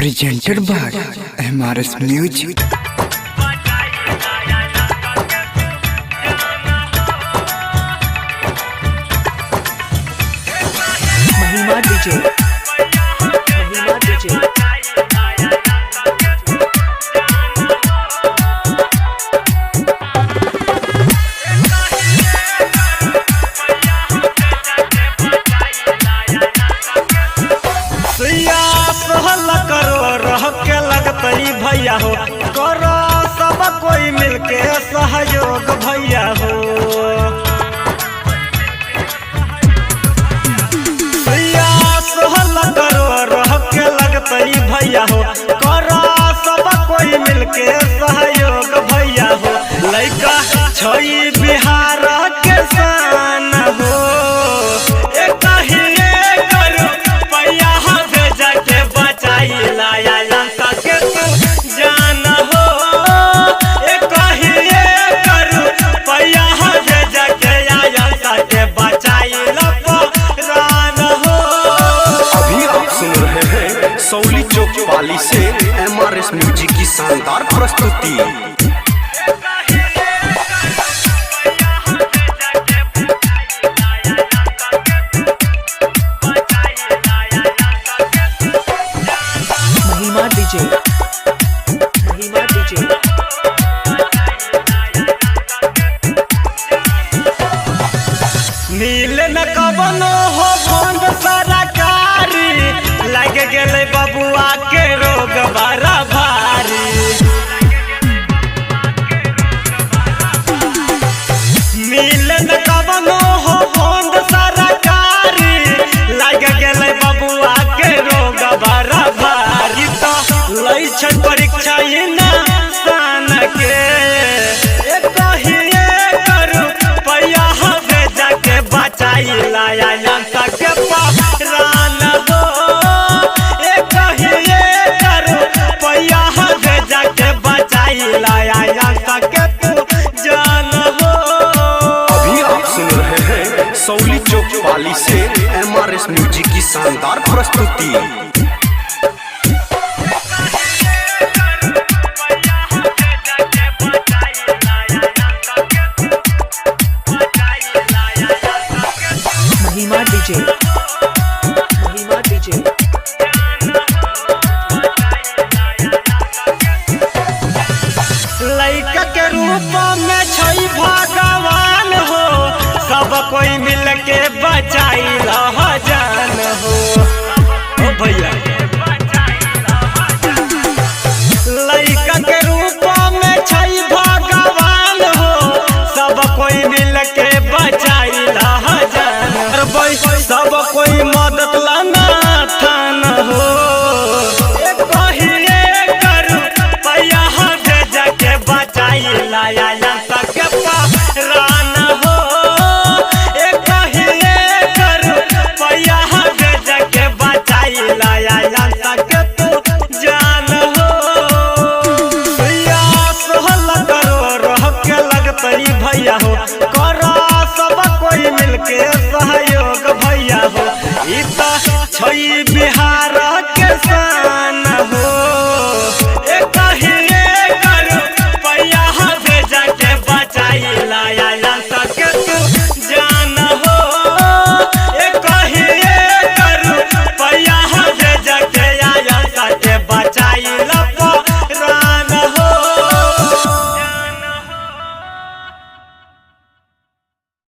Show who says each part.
Speaker 1: presented by MRS Music.
Speaker 2: महिमा DJ
Speaker 3: भैया हो करो सब कोई मिलके सहयोग भैया हो करो रह के लगतई भैया हो करो सब कोई मिलके सहयोग भैया हो लइका छई बिहार के शान हो एक ही करो भैया भेजा के बचाई लाया
Speaker 4: सौली चौक पाली से MRS म्यूजिक की शानदार प्रस्तुति।
Speaker 2: महिमा डीजे
Speaker 3: नील न कबनो हो फंड सरकारी लग गए बबुआ के रोग बड़ा भारी नील न कबनो हो फंड सरकारी लग गए बबुआ के रोग बड़ा भारी तो लई छ परीक्षा ना सान के लाया जनता के पहरान हो एक ही करो पैया भेजा के बचाई लाया जनता के तू जान हो।
Speaker 4: अभी आप सुन रहे हैं सौली चौक पाली से MRS म्यूजिक की शानदार प्रस्तुति।
Speaker 2: महिमा डीजे
Speaker 3: लइका के रूप में छई भगवान हो सब कोई मिल के बचाई जान हो भैया लइका के रूप में छई भगवान हो सब कोई मिल के बचाई जान सब कोई मदद लाना थान हो लाया जनता के पहरान हो एक ही करो पैया भेजा के बचाई लाया जनता के तू जान हो करो रह के लगतई भैया हो करो सब कोई मिलके सहयोग भैया हो ई छई